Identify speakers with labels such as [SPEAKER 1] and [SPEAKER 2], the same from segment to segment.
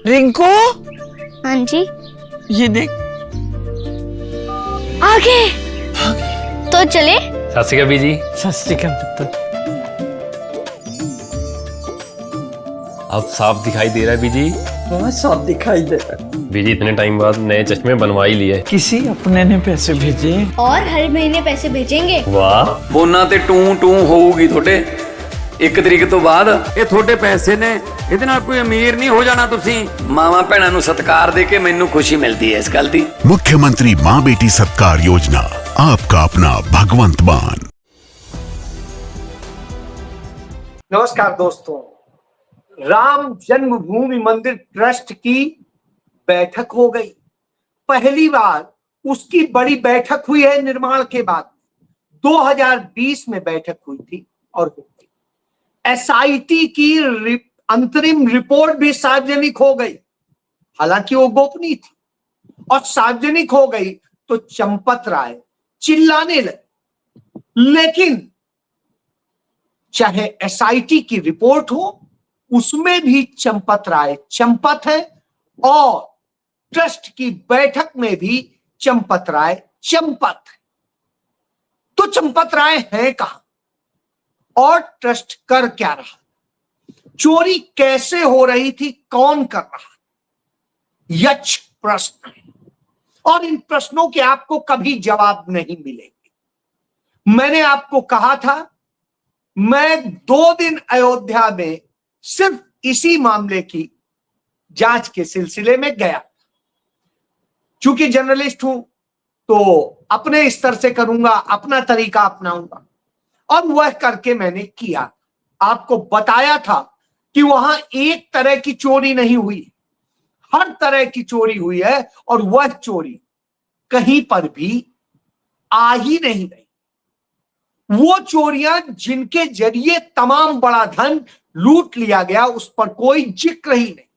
[SPEAKER 1] रिंकू,
[SPEAKER 2] हाँ जी,
[SPEAKER 1] ये देख।
[SPEAKER 2] आगे तो चले।
[SPEAKER 3] सत श्री अकाल बीजी।
[SPEAKER 1] सत श्री अकाल पुत्र।
[SPEAKER 3] अब साफ दिखाई दे रहा है बीजी।
[SPEAKER 1] बहुत साफ दिखाई दे रहा है।
[SPEAKER 3] बीजी इतने टाइम बाद नए चश्मे बनवा ही लिए।
[SPEAKER 1] किसी अपने ने पैसे भेजे
[SPEAKER 2] और हर महीने पैसे भेजेंगे।
[SPEAKER 3] वाह।
[SPEAKER 4] ਫੋਨਾਂ ਤੇ ਟੂ ਟੂ ਹੋਊਗੀ ਤੁਹਾਡੇ 1 ਤਰੀਕ ਤੋਂ ਬਾਅਦ। ਇਹ ਤੁਹਾਡੇ ਪੈਸੇ ਨੇ, ਇਹਦੇ ਨਾਲ ਕੋਈ ਅਮੀਰ ਨਹੀਂ ਹੋ ਜਾਣਾ ਤੁਸੀਂ। ਮਾਵਾਂ ਭੈਣਾਂ ਨੂੰ ਸਤਿਕਾਰ ਦੇ ਕੇ ਮੈਨੂੰ ਖੁਸ਼ੀ ਮਿਲਦੀ ਹੈ ਇਸ ਗੱਲ ਦੀ।
[SPEAKER 5] मुख्यमंत्री माँ बेटी सत्कार योजना, आपका अपना भगवंत मान।
[SPEAKER 6] नमस्कार दोस्तों, राम जन्मभूमि मंदिर ट्रस्ट की बैठक हो गई। पहली बार उसकी बड़ी बैठक हुई है निर्माण के बाद। 2020 में बैठक हुई थी और हो गई। एसआईटी की अंतरिम रिपोर्ट भी सार्वजनिक हो गई, हालांकि वो गोपनीय थी, और सार्वजनिक हो गई तो चंपत राय चिल्लाने लगे। लेकिन चाहे एसआईटी की रिपोर्ट हो, उसमें भी चंपत राय चंपत है, और ट्रस्ट की बैठक में भी चंपत राय चंपत है। तो चंपत राय है कहां और ट्रस्ट कर क्या रहा? चोरी कैसे हो रही थी, कौन कर रहा? यक्ष प्रश्न है, और इन प्रश्नों के आपको कभी जवाब नहीं मिलेंगे। मैंने आपको कहा था, मैं 2 दिन अयोध्या में सिर्फ इसी मामले की जांच के सिलसिले में गया। चूंकि जर्नलिस्ट हूं तो अपने स्तर से करूंगा, अपना तरीका अपनाऊंगा, और वह करके मैंने किया। आपको बताया था कि वहां एक तरह की चोरी नहीं हुई, हर तरह की चोरी हुई है, और वह चोरी कहीं पर भी आ ही नहीं रही। वो चोरियां जिनके जरिए तमाम बड़ा धन लूट लिया गया, उस पर कोई जिक्र ही नहीं।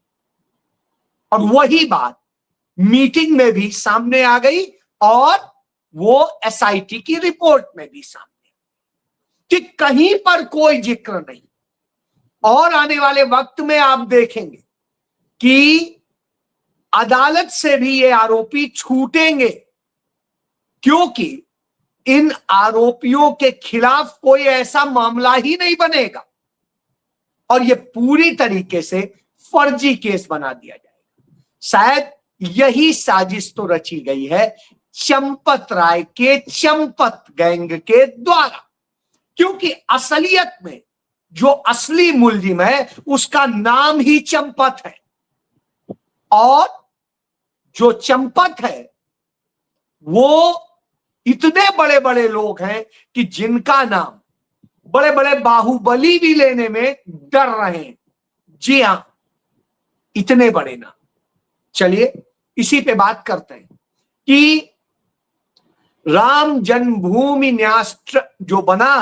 [SPEAKER 6] और वही बात मीटिंग में भी सामने आ गई, और वो एसआईटी की रिपोर्ट में भी सामने कि कहीं पर कोई जिक्र नहीं। और आने वाले वक्त में आप देखेंगे कि अदालत से भी ये आरोपी छूटेंगे, क्योंकि इन आरोपियों के खिलाफ कोई ऐसा मामला ही नहीं बनेगा, और ये पूरी तरीके से फर्जी केस बना दिया जाएगा। शायद यही साजिश तो रची गई है चंपत राय के चंपत गैंग के द्वारा, क्योंकि असलियत में जो असली मुलजिम है उसका नाम ही चंपत है, और जो चंपत है वो इतने बड़े बड़े लोग हैं कि जिनका नाम बड़े बड़े बाहुबली भी लेने में डर रहे हैं। जी हां, इतने बड़े नाम। चलिए इसी पे बात करते हैं कि राम जन्मभूमि न्यास जो बना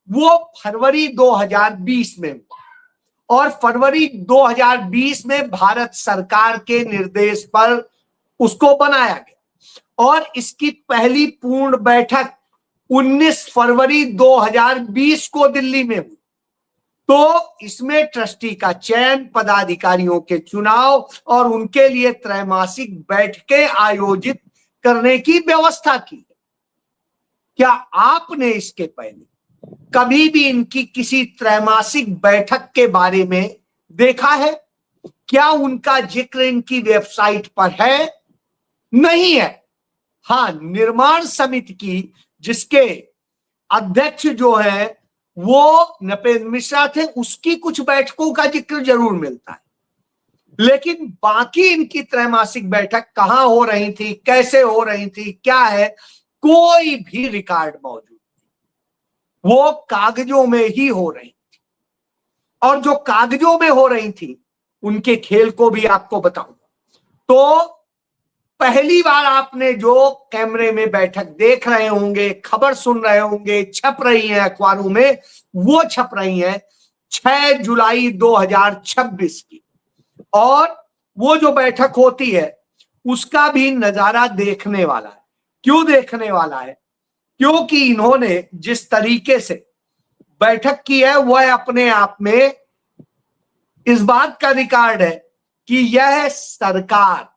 [SPEAKER 6] वो फरवरी 2020 में हुआ, और फरवरी 2020 में भारत सरकार के निर्देश पर उसको बनाया गया, और इसकी पहली पूर्ण बैठक 19 फरवरी 2020 को दिल्ली में हुई। तो इसमें ट्रस्टी का चयन, पदाधिकारियों के चुनाव और उनके लिए त्रैमासिक बैठकें आयोजित करने की व्यवस्था की। क्या आपने इसके पहले कभी भी इनकी किसी त्रैमासिक बैठक के बारे में देखा है? क्या उनका जिक्र इनकी वेबसाइट पर है? नहीं है। हाँ, निर्माण समिति की जिसके अध्यक्ष जो है वो नपेंद्र मिश्रा थे, उसकी कुछ बैठकों का जिक्र जरूर मिलता है, लेकिन बाकी इनकी त्रैमासिक बैठक कहां हो रही थी, कैसे हो रही थी, क्या है, कोई भी रिकॉर्ड मौजूद नहीं। वो कागजों में ही हो रही थी, और जो कागजों में हो रही थी उनके खेल को भी आपको बताऊंगा। तो पहली बार आपने जो कैमरे में बैठक देख रहे होंगे, खबर सुन रहे होंगे, छप रही है अखबारों में, वो छप रही है 6 जुलाई 2026 की, और वो जो बैठक होती है उसका भी नजारा देखने वाला है। क्यों देखने वाला है? क्योंकि इन्होंने जिस तरीके से बैठक की है वह अपने आप में इस बात का रिकॉर्ड है कि यह सरकार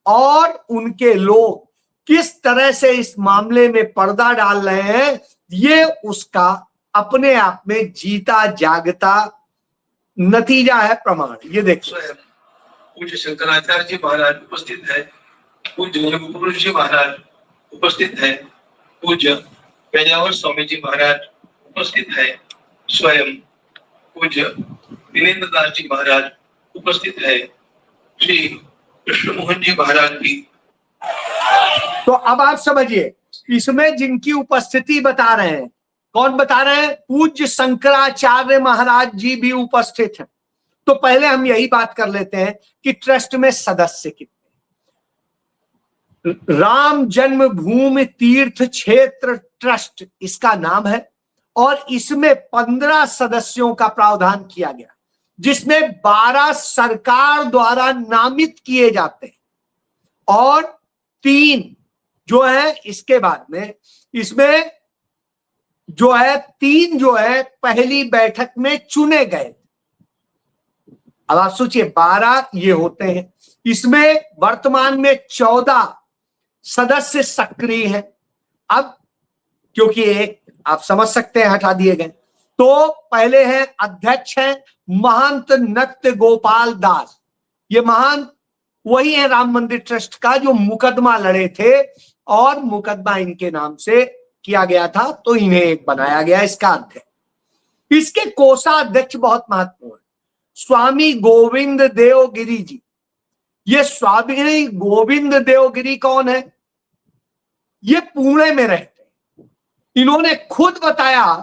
[SPEAKER 6] और उनके लोग किस तरह से इस मामले में पर्दा डाल रहे हैं, ये उसका अपने आप में जीता जागता नतीजा है, प्रमाण। ये देखिए,
[SPEAKER 7] पूज्य शंकराचार्य जी महाराज उपस्थित है, पूज्य योगपुरुष जी महाराज उपस्थित है, पूज्य पेजावर स्वामी जी महाराज उपस्थित है, स्वयं पूज्य दिनेन्द्र दास जी महाराज उपस्थित है, श्री कृष्ण मोहन जी महाराज भी।
[SPEAKER 6] तो अब आप समझिए, इसमें जिनकी उपस्थिति बता रहे हैं, कौन बता रहे हैं? पूज्य शंकराचार्य महाराज जी भी उपस्थित हैं। तो पहले हम यही बात कर लेते हैं कि ट्रस्ट में सदस्य कितने। राम जन्मभूमि तीर्थ क्षेत्र ट्रस्ट इसका नाम है, और इसमें 15 सदस्यों का प्रावधान किया गया, जिसमें 12 सरकार द्वारा नामित किए जाते हैं और 3 जो है इसके बाद में, इसमें जो है 3 जो है पहली बैठक में चुने गए। अब आप सोचिए, 12 ये होते हैं, इसमें वर्तमान में 14 सदस्य सक्रिय हैं। अब क्योंकि एक आप समझ सकते हैं हटा दिए गए, तो पहले हैं अध्यक्ष हैं महंत नत्य गोपाल दास। ये महंत वही है राम मंदिर ट्रस्ट का जो मुकदमा लड़े थे, और मुकदमा इनके नाम से किया गया था, तो इन्हें एक बनाया गया इसका अध्यक्ष। इसके कोषाध्यक्ष बहुत महत्वपूर्ण है, स्वामी गोविंद देवगिरी जी। ये स्वामी गोविंद देवगिरी कौन है? ये पुणे में रहते हैं। इन्होंने खुद बताया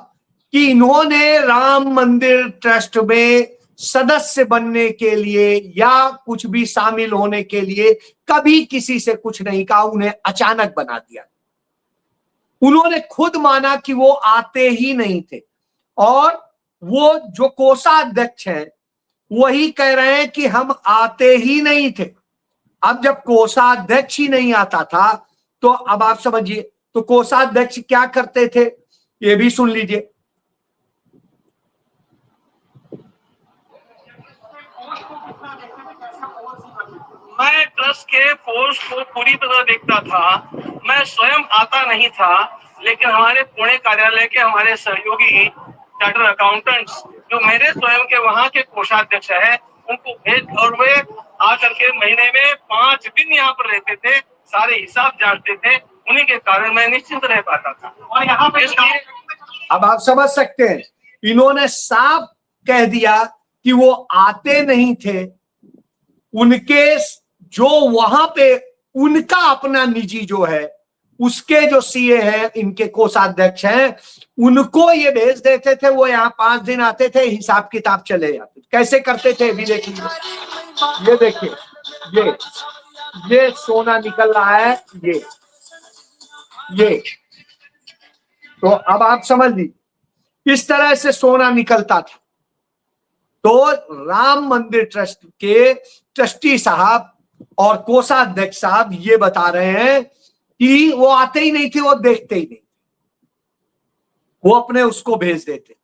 [SPEAKER 6] कि इन्होंने राम मंदिर ट्रस्ट में सदस्य बनने के लिए या कुछ भी शामिल होने के लिए कभी किसी से कुछ नहीं कहा, उन्हें अचानक बना दिया। उन्होंने खुद माना कि वो आते ही नहीं थे, और वो जो कोषाध्यक्ष हैं वही कह रहे हैं कि हम आते ही नहीं थे। अब जब कोषाध्यक्ष ही नहीं आता था, तो अब आप समझिए, तो कोषाध्यक्ष क्या करते थे, ये भी सुन लीजिए।
[SPEAKER 7] मैं ट्रस्ट के फोर्स को पूरी तरह देखता था। मैं स्वयं आता नहीं था, लेकिन हमारे पुणे कार्यालय के हमारे सहयोगी चार्टर्ड अकाउंटेंट्स जो मेरे स्वयं के वहां के कोषाध्यक्ष है, उनको भेज, और वे आकर के महीने में 5 दिन यहाँ पर रहते थे, सारे हिसाब जांचते थे। उन्हीं के कारण मैं निश्चिंत रह पाता था। और यहाँ पे
[SPEAKER 6] अब आप समझ सकते हैं, इन्होंने साफ कह दिया कि वो आते नहीं थे। उनके जो वहां पे उनका अपना निजी जो है, उसके जो सीए हैं, इनके कोषाध्यक्ष हैं, उनको ये भेज देते थे। वो यहाँ 5 दिन आते थे, हिसाब किताब चले जाते। कैसे करते थे भी देखिए, ये देखिए, ये सोना निकल रहा है, ये तो अब आप समझ लीजिए, इस तरह से सोना निकलता था। तो राम मंदिर ट्रस्ट के ट्रस्टी साहब और कोषाध्यक्ष साहब ये बता रहे हैं कि वो आते ही नहीं थे, वो देखते ही नहीं, वो अपने उसको भेज देते थे।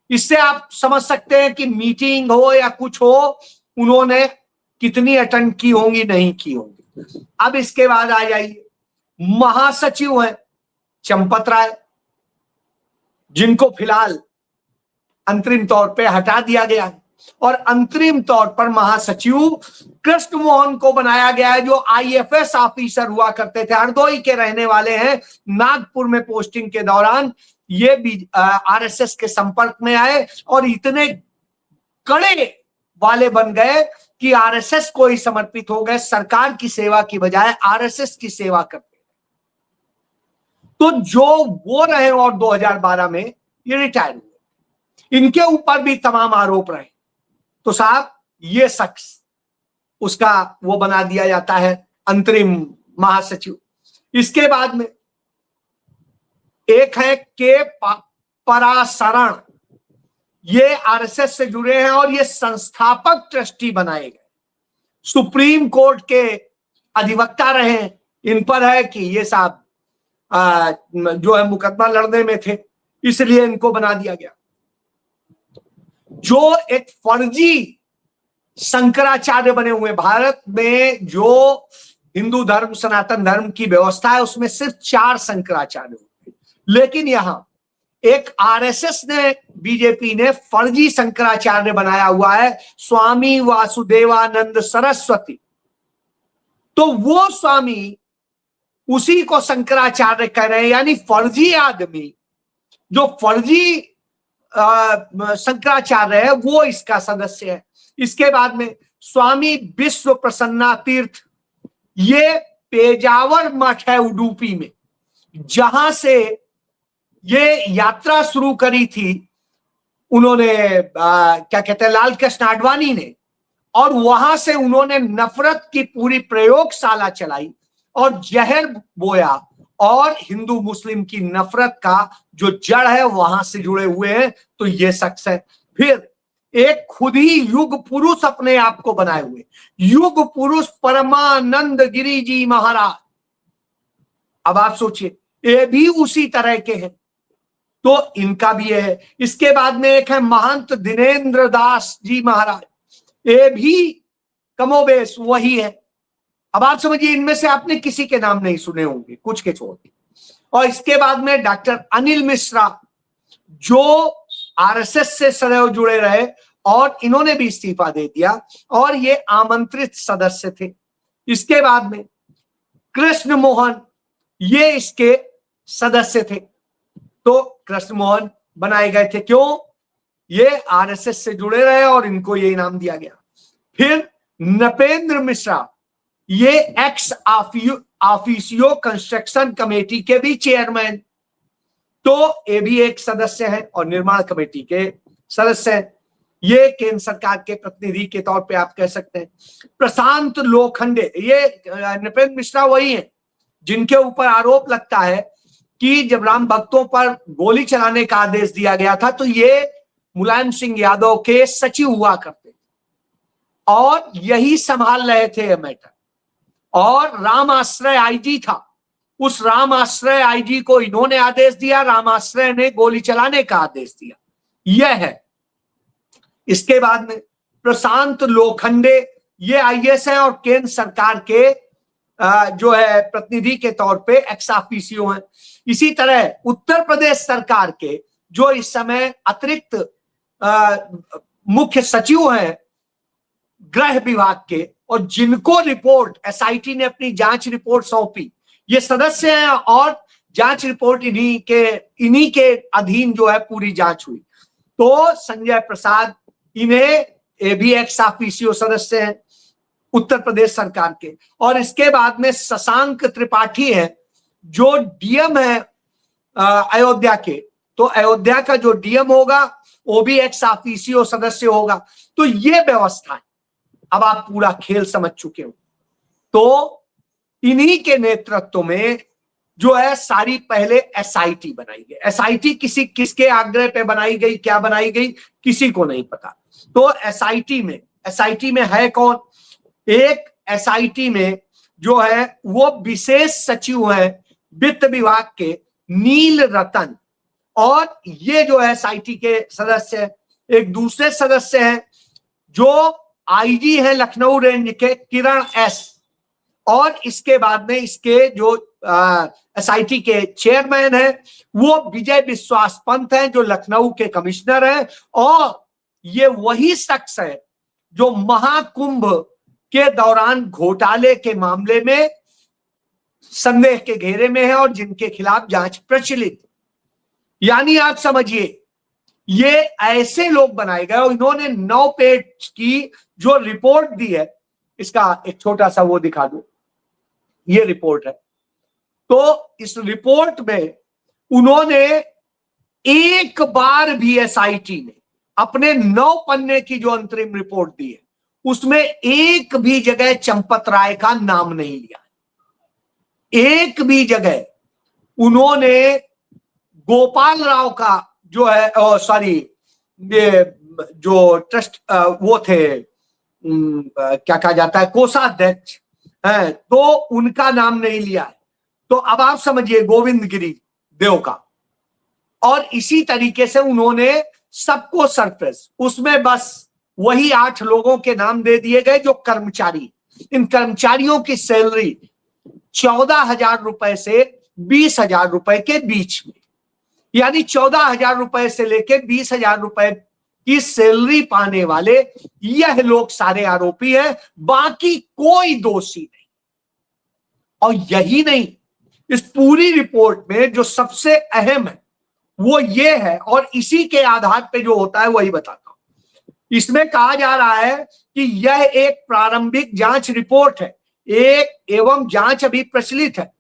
[SPEAKER 6] इससे आप समझ सकते हैं कि मीटिंग हो या कुछ हो, उन्होंने कितनी अटेंड की होंगी, नहीं की होंगी। अब इसके बाद आ जाइए, महासचिव हैं चंपत राय, जिनको फिलहाल अंतरिम तौर पे हटा दिया गया है, और अंतरिम तौर पर महासचिव कृष्ण मोहन को बनाया गया है, जो आईएफएस ऑफिसर हुआ करते थे, हरदोई के रहने वाले हैं। नागपुर में पोस्टिंग के दौरान ये भी आरएसएस के संपर्क में आए और इतने कड़े वाले बन गए कि आरएसएस को ही समर्पित हो गए, सरकार की सेवा की बजाय आरएसएस की सेवा करते। तो जो वो रहे और 2012 में ये रिटायर हुए, इनके ऊपर भी तमाम आरोप रहे। तो साहब ये शख्स उसका वो बना दिया जाता है अंतरिम महासचिव। इसके बाद में एक है के पराशरण, ये आरएसएस से जुड़े हैं और ये संस्थापक ट्रस्टी बनाए गए, सुप्रीम कोर्ट के अधिवक्ता रहे। इन पर है कि ये साहब जो है मुकदमा लड़ने में थे, इसलिए इनको बना दिया गया। जो एक फर्जी शंकराचार्य बने हुए। भारत में जो हिंदू धर्म, सनातन धर्म की व्यवस्था है उसमें सिर्फ 4 शंकराचार्य होते, लेकिन यहां एक आरएसएस ने, बीजेपी ने फर्जी शंकराचार्य बनाया हुआ है, स्वामी वासुदेवानंद सरस्वती। तो वो स्वामी उसी को शंकराचार्य कह रहे हैं, यानी फर्जी आदमी जो फर्जी शंकराचार्य है वो इसका सदस्य है। इसके बाद में स्वामी विश्व प्रसन्ना तीर्थ, ये पेजावर मठ है उडुपी में, जहां से ये यात्रा शुरू करी थी उन्होंने, क्या कहते हैं, लाल कृष्ण आडवाणी ने, और वहां से उन्होंने नफरत की पूरी प्रयोगशाला चलाई और जहर बोया, और हिंदू मुस्लिम की नफरत का जो जड़ है वहां से जुड़े हुए हैं। तो ये शख्स है। फिर एक खुद ही युग पुरुष अपने आप को बनाए हुए युग पुरुष परमानंद गिरी जी महाराज। अब आप सोचिए, ये भी उसी तरह के हैं, तो इनका भी है। इसके बाद में एक है महंत दिनेंद्र दास जी महाराज, ये भी कमोबेश वही है। अब आप समझिए, इनमें से आपने किसी के नाम नहीं सुने होंगे, कुछ के छोड़ के। और इसके बाद में डॉक्टर अनिल मिश्रा, जो आरएसएस से सदैव जुड़े रहे और इन्होंने भी इस्तीफा दे दिया और ये आमंत्रित सदस्य थे। इसके बाद में कृष्ण मोहन, ये इसके सदस्य थे। तो कृष्ण मोहन बनाए गए थे, क्यों? ये आरएसएस से जुड़े रहे और इनको ये इनाम दिया गया। फिर नपेंद्र मिश्रा, ये एक्स ऑफिसियो कंस्ट्रक्शन कमेटी के भी चेयरमैन, तो ये भी एक सदस्य है और निर्माण कमेटी के सदस्य हैं। ये केंद्र सरकार के प्रतिनिधि के तौर पे आप कह सकते हैं। प्रशांत लोखंडे, ये नृपेंद्र मिश्रा वही हैं जिनके ऊपर आरोप लगता है कि जब राम भक्तों पर गोली चलाने का आदेश दिया गया था तो ये मुलायम सिंह यादव के सचिव हुआ करते और यही संभाल रहे थे ये मैटर। और राम आश्रय आईजी था, उस राम आश्रय आईजी को इन्होंने आदेश दिया, राम आश्रय ने गोली चलाने का आदेश दिया, यह है। इसके बाद में प्रशांत लोखंडे, ये आईएएस हैं और केंद्र सरकार के जो है प्रतिनिधि के तौर पे एक्स ऑफिसियो हैं। इसी तरह उत्तर प्रदेश सरकार के जो इस समय अतिरिक्त मुख्य सचिव हैं गृह विभाग के, और जिनको रिपोर्ट एसआईटी ने अपनी जांच रिपोर्ट सौंपी, ये सदस्य हैं और जांच रिपोर्ट इन्हीं के अधीन जो है पूरी जांच हुई। तो संजय प्रसाद, इन्हें ये भी एक्स ऑफिसियो सदस्य हैं उत्तर प्रदेश सरकार के। और इसके बाद में शशांक त्रिपाठी है जो डीएम है अयोध्या के, तो अयोध्या का जो डीएम होगा वो भी एक्स ऑफिसियो सदस्य होगा। तो ये व्यवस्था है। अब आप पूरा खेल समझ चुके हो। तो इन्हीं के नेतृत्व में जो है सारी पहले एसआईटी बनाई गई। एसआईटी किसके आग्रह पे बनाई गई, क्या बनाई गई, किसी को नहीं पता। तो एसआईटी में है कौन? एक एसआईटी में जो है वो विशेष सचिव है वित्त विभाग के नील रतन, और ये जो है एसआईटी के सदस्य है। एक दूसरे सदस्य हैं जो आईजी है लखनऊ रेंज के किरण एस, और इसके बाद में इसके जो एसआईटी के चेयरमैन है वो विजय विश्वास पंत हैं जो लखनऊ के कमिश्नर हैं। और ये वही शख्स है जो महाकुंभ के दौरान घोटाले के मामले में संदेह के घेरे में है और जिनके खिलाफ जांच प्रचलित। यानी आप समझिए, ये ऐसे लोग बनाए गए और इन्होंने 9 पेज की जो रिपोर्ट दी है, इसका एक छोटा सा वो दिखा दो, ये रिपोर्ट है। तो इस रिपोर्ट में उन्होंने एक बार भी एसआईटी ने अपने 9 पन्ने की जो अंतरिम रिपोर्ट दी है उसमें एक भी जगह चंपत राय का नाम नहीं लिया। एक भी जगह उन्होंने गोपाल राव का जो है, सॉरी, जो ट्रस्ट वो थे, क्या कहा जाता है, कोषाध्यक्ष है, तो उनका नाम नहीं लिया है। तो अब आप समझिए गोविंद गिरी देव का। और इसी तरीके से उन्होंने सबको सरप्राइज, उसमें बस वही 8 लोगों के नाम दे दिए गए जो कर्मचारी। इन कर्मचारियों की सैलरी 14,000 रुपए से 20,000 रुपए के बीच में, यानी 14,000 रुपए से लेके 20,000 रुपए की सैलरी पाने वाले यह लोग सारे आरोपी हैं, बाकी कोई दोषी नहीं। और यही नहीं, इस पूरी रिपोर्ट में जो सबसे अहम है वो ये है, और इसी के आधार पे जो होता है वही बताता हूं। इसमें कहा जा रहा है कि यह एक प्रारंभिक जांच रिपोर्ट है, एक एवं जांच अभी प्रचलित है।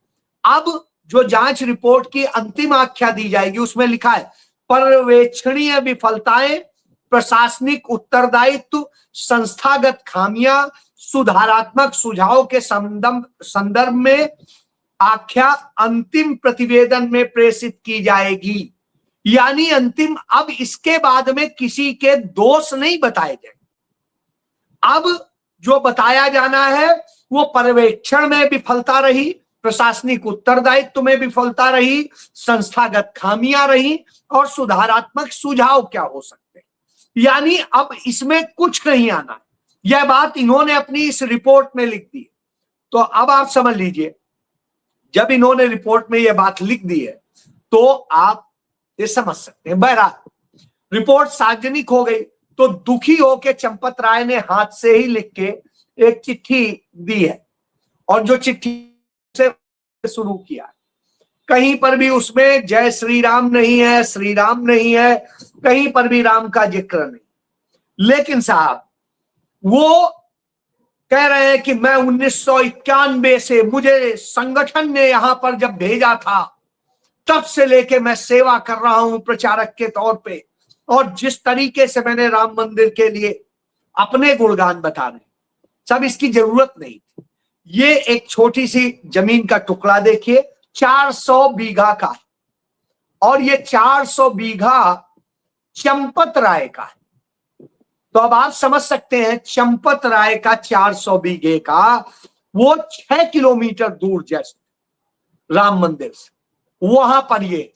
[SPEAKER 6] अब जो जांच रिपोर्ट की अंतिम आख्या दी जाएगी उसमें लिखा है पर्यवेक्षणीय विफलताएं, प्रशासनिक उत्तरदायित्व, संस्थागत खामियां, सुधारात्मक सुझाव के संदर्भ में आख्या अंतिम प्रतिवेदन में प्रेषित की जाएगी। यानी अंतिम, अब इसके बाद में किसी के दोष नहीं बताए जाए। अब जो बताया जाना है वो पर्यवेक्षण में विफलता रही, प्रशासनिक उत्तरदायित्व में विफलता रही, संस्थागत खामियां रही, और सुधारात्मक सुझाव क्या हो सकते हैं। यानी अब इसमें कुछ नहीं आना, यह बात इन्होंने अपनी इस रिपोर्ट में लिख दी। तो अब आप समझ लीजिए, जब इन्होंने रिपोर्ट में यह बात लिख दी है तो आप ये समझ सकते हैं। बहरहाल रिपोर्ट सार्वजनिक हो गई तो दुखी होकर चंपत राय ने हाथ से ही लिख के एक चिट्ठी दी है, और जो चिट्ठी से शुरू किया, कहीं पर भी उसमें जय श्री राम नहीं है, श्री राम नहीं है, कहीं पर भी राम का जिक्र नहीं। लेकिन साहब वो कह रहे हैं कि मैं 1991 से, मुझे संगठन ने यहां पर जब भेजा था तब से लेके मैं सेवा कर रहा हूं प्रचारक के तौर पे, और जिस तरीके से मैंने राम मंदिर के लिए अपने गुणगान बता रहे, सब इसकी जरूरत नहीं थी। ये एक छोटी सी जमीन का टुकड़ा देखिए, 400 बीघा का है, और ये 400 बीघा चंपत राय का है। तो अब आप समझ सकते हैं, चंपत राय का 400 बीघे का वो 6 किलोमीटर दूर जैसे राम मंदिर से, वहां पर ये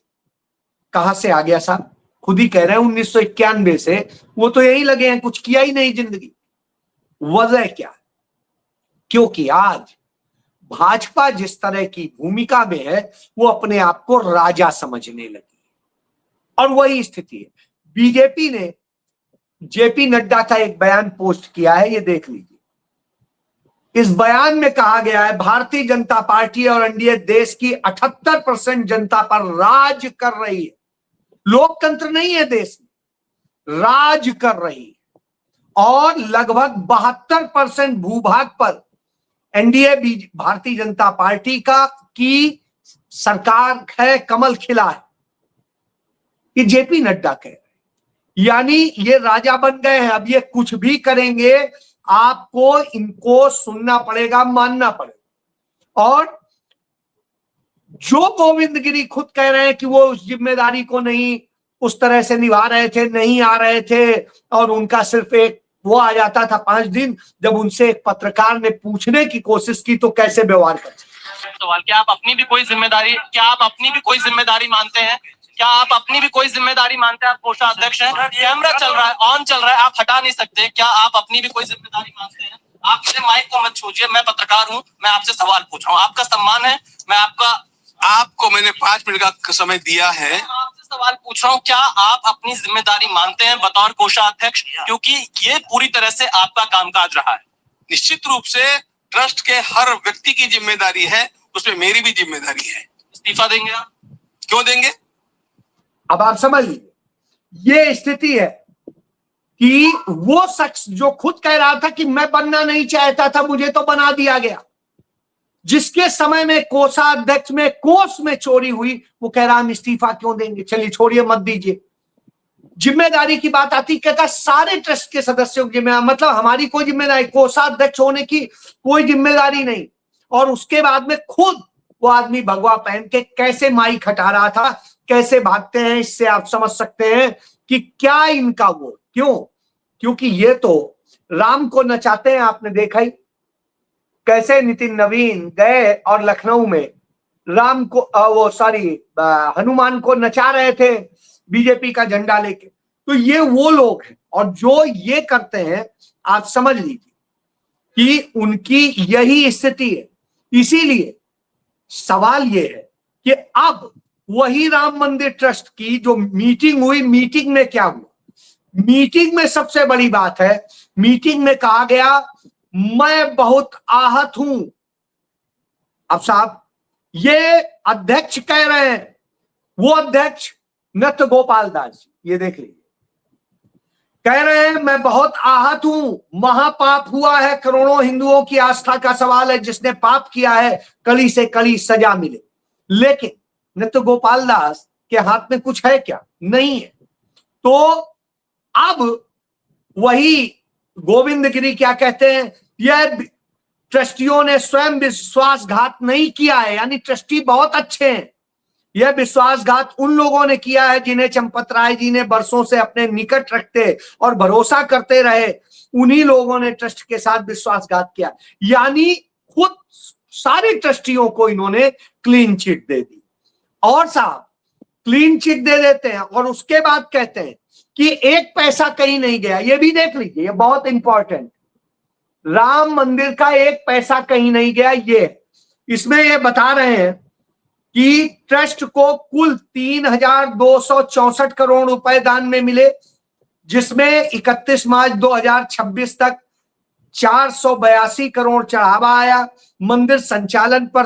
[SPEAKER 6] कहां से आ गया साहब? खुद ही कह रहे हैं 1991 से वो तो यही लगे हैं, कुछ किया ही नहीं जिंदगी। वजह क्या? क्योंकि आज भाजपा जिस तरह की भूमिका में है वो अपने आप को राजा समझने लगी, और वही स्थिति है। बीजेपी ने जेपी नड्डा का एक बयान पोस्ट किया है, ये देख लीजिए। इस बयान में कहा गया है भारतीय जनता पार्टी और एनडीए देश की 78% जनता पर राज कर रही है। लोकतंत्र नहीं है देश में, राज कर रही है, और लगभग 72% भूभाग पर एनडीए भारतीय जनता पार्टी का की सरकार है, कमल खिला है। ये जेपी नड्डा कह रहे हैं, यानी ये राजा बन गए हैं। अब ये कुछ भी करेंगे आपको इनको सुनना पड़ेगा, मानना पड़ेगा। और जो गोविंद गिरी खुद कह रहे हैं कि वो उस जिम्मेदारी को नहीं उस तरह से निभा रहे थे, नहीं आ रहे थे, और उनका सिर्फ एक वो आ जाता था 5 दिन, जब उनसे एक पत्रकार ने पूछने की कोशिश की तो कैसे व्यवहार कर
[SPEAKER 7] सवाल, क्या आप अपनी भी कोई जिम्मेदारी मानते हैं? क्या आप अपनी भी कोई जिम्मेदारी मानते हैं? आप कोषाध्यक्ष हैं, कैमरा चल रहा है, ऑन चल रहा है, आप हटा नहीं सकते। क्या आप अपनी भी कोई जिम्मेदारी मानते हैं? आप मेरे माइक को मत छूजिए, मैं पत्रकार हूं, मैं आपसे सवाल पूछ रहा हूं, आपका सम्मान है, मैं आपको मैंने 5 मिनट का समय दिया है, आपसे सवाल पूछ रहा हूं। क्या आप अपनी जिम्मेदारी मानते हैं बतौर कोषाध्यक्ष? क्योंकि ये पूरी तरह से आपका कामकाज रहा है। निश्चित रूप से ट्रस्ट के हर व्यक्ति की जिम्मेदारी है, उसमें मेरी भी जिम्मेदारी है। इस्तीफा देंगे आप? क्यों देंगे?
[SPEAKER 6] अब आप समझ लीजिए, ये स्थिति है कि वो शख्स जो खुद कह रहा था कि मैं बनना नहीं चाहता था, मुझे तो बना दिया गया, जिसके समय में कोषाध्यक्ष में कोष में चोरी हुई, वो कह रहा हम इस्तीफा क्यों देंगे? चलिए छोड़िए, मत दीजिए। जिम्मेदारी की बात आती, कहता सारे ट्रस्ट के सदस्यों की जिम्मेदारी, मतलब हमारी कोई जिम्मेदारी, कोषाध्यक्ष होने की कोई जिम्मेदारी नहीं। और उसके बाद में खुद वो आदमी भगवा पहन के कैसे माइक हटा रहा था, कैसे भागते हैं, इससे आप समझ सकते हैं कि क्या इनका वो क्यों। क्योंकि ये तो राम को नचाते हैं, आपने देखा ही कैसे नितिन नवीन गए और लखनऊ में राम को हनुमान को नचा रहे थे बीजेपी का झंडा लेके। तो ये वो लोग हैं, और जो ये करते हैं आप समझ लीजिए कि उनकी यही स्थिति है। इसीलिए सवाल ये है कि अब वही राम मंदिर ट्रस्ट की जो मीटिंग हुई, मीटिंग में क्या हुआ? मीटिंग में सबसे बड़ी बात है, मीटिंग में कहा गया मैं बहुत आहत हूं। अब साहब ये अध्यक्ष कह रहे हैं, वो अध्यक्ष नृत्य गोपाल दास, ये देख लीजिए, कह रहे हैं मैं बहुत आहत हूं, महापाप हुआ है, करोड़ों हिंदुओं की आस्था का सवाल है, जिसने पाप किया है कड़ी से कड़ी सजा मिले। लेकिन नृत्य गोपाल दास के हाथ में कुछ है क्या? नहीं है। तो अब वही गोविंद गिरी क्या कहते हैं, यह ट्रस्टियों ने स्वयं विश्वासघात नहीं किया है, यानी ट्रस्टी बहुत अच्छे हैं। यह विश्वासघात उन लोगों ने किया है जिन्हें चंपत राय जी ने बरसों से अपने निकट रखते और भरोसा करते रहे, उन्हीं लोगों ने ट्रस्ट के साथ विश्वासघात किया। यानी खुद सारे ट्रस्टियों को इन्होंने क्लीन चिट दे दी। और साहब क्लीन चिट दे देते हैं और उसके बाद कहते हैं कि एक पैसा कहीं नहीं गया। ये भी देख लीजिए, ये बहुत इंपॉर्टेंट, राम मंदिर का एक पैसा कहीं नहीं गया। ये इसमें ये बता रहे हैं कि ट्रस्ट को कुल 3,264 करोड़ रुपए दान में मिले, जिसमें 31 मार्च 2026 तक 482 करोड़ चढ़ावा आया। मंदिर संचालन पर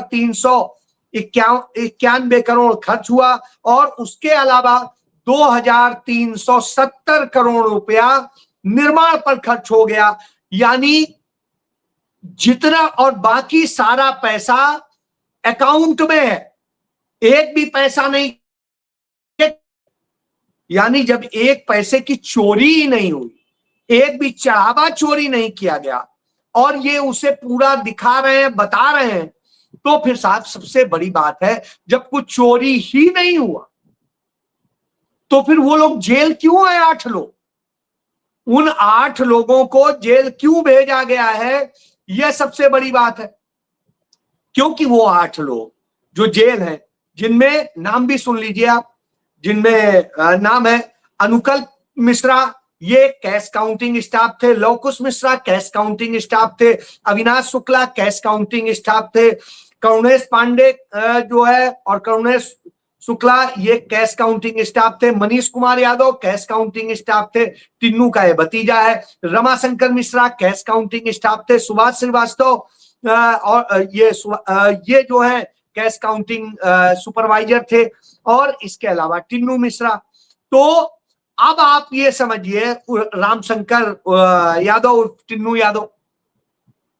[SPEAKER 6] 391 करोड़ खर्च हुआ और उसके अलावा 2,370 करोड़ रुपया निर्माण पर खर्च हो गया। यानी जितना और बाकी सारा पैसा अकाउंट में है, एक भी पैसा नहीं। यानी जब एक पैसे की चोरी ही नहीं हुई, एक भी चढ़ावा चोरी नहीं किया गया, और ये उसे पूरा दिखा रहे हैं, बता रहे हैं, तो फिर साहब सबसे बड़ी बात है, जब कुछ चोरी ही नहीं हुआ तो फिर वो लोग जेल क्यों है? 8 लोग, उन 8 लोगों को जेल क्यों भेजा गया है? यह सबसे बड़ी बात है। क्योंकि वो 8 लोग जो जेल हैं, जिनमें नाम भी सुन लीजिए आप, जिनमें नाम है अनुकल्प मिश्रा, ये कैश काउंटिंग स्टाफ थे, Lavkush Mishra cash counting staff थे, Avinash Shukla cash counting staff थे, करुणेश पांडे जो है और करुणेश शुक्ला ये कैश काउंटिंग स्टाफ थे, Manish Kumar Yadav cash counting staff थे, टिन्नू का ये भतीजा है, Ramashankar Mishra cash counting staff थे, सुभाष श्रीवास्तव और ये जो है कैश काउंटिंग सुपरवाइजर थे, और इसके अलावा टिन्नू मिश्रा। तो अब आप ये समझिए रामशंकर यादव, टिन्नू यादव,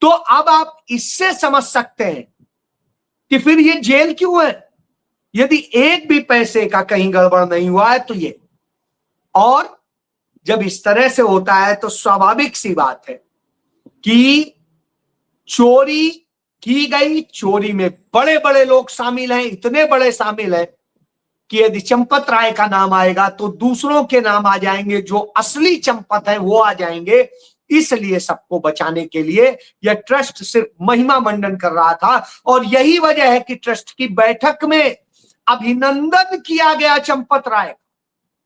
[SPEAKER 6] तो अब आप इससे समझ सकते हैं कि फिर ये जेल क्यों है, यदि एक भी पैसे का कहीं गड़बड़ नहीं हुआ है तो ये। और जब इस तरह से होता है तो स्वाभाविक सी बात है कि चोरी की गई, चोरी में बड़े बड़े लोग शामिल हैं, इतने बड़े शामिल हैं कि यदि चंपत राय का नाम आएगा तो दूसरों के नाम आ जाएंगे, जो असली चंपत है वो आ जाएंगे। इसलिए सबको बचाने के लिए यह ट्रस्ट सिर्फ महिमा मंडन कर रहा था, और यही वजह है कि ट्रस्ट की बैठक में अभिनंदन किया गया चंपत राय।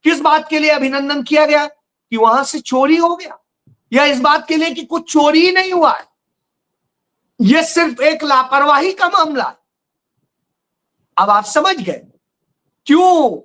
[SPEAKER 6] किस बात के लिए अभिनंदन किया गया? कि वहां से चोरी हो गया, या इस बात के लिए कि कुछ चोरी ही नहीं हुआ है, यह सिर्फ एक लापरवाही का मामला है। अब आप समझ गए क्यों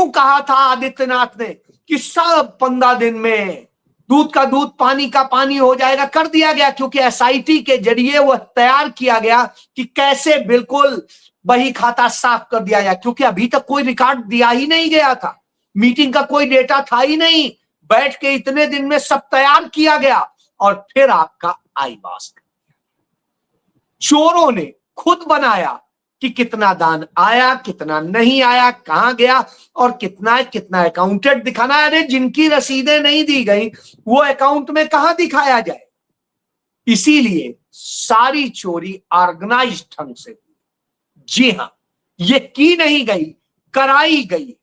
[SPEAKER 6] कहा था आदित्यनाथ ने कि सब 15 दिन में दूध का दूध पानी का पानी हो जाएगा। कर दिया गया, क्योंकि एसआईटी के जरिए वह तैयार किया गया कि कैसे बिल्कुल बही खाता साफ कर दिया जाए, क्योंकि अभी तक कोई रिकॉर्ड दिया ही नहीं गया था, मीटिंग का कोई डेटा था ही नहीं, बैठ के इतने दिन में सब तैयार किया गया और फिर आपका आई मास्क चोरों ने खुद बनाया कि कितना दान आया, कितना नहीं आया, कहां गया और कितना अकाउंटेंट दिखाना है। अरे जिनकी रसीदें नहीं दी गई वो अकाउंट में कहां दिखाया जाए। इसीलिए सारी चोरी ऑर्गेनाइज्ड ढंग से, जी हां, ये की नहीं गई, कराई गई।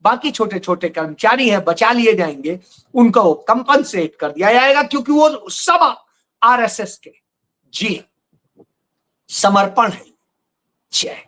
[SPEAKER 6] बाकी छोटे छोटे कर्मचारी हैं, बचा लिए जाएंगे, उनको कंपनसेट कर दिया जाएगा, क्योंकि वो सब आरएसएस के जी समर्पण है। जय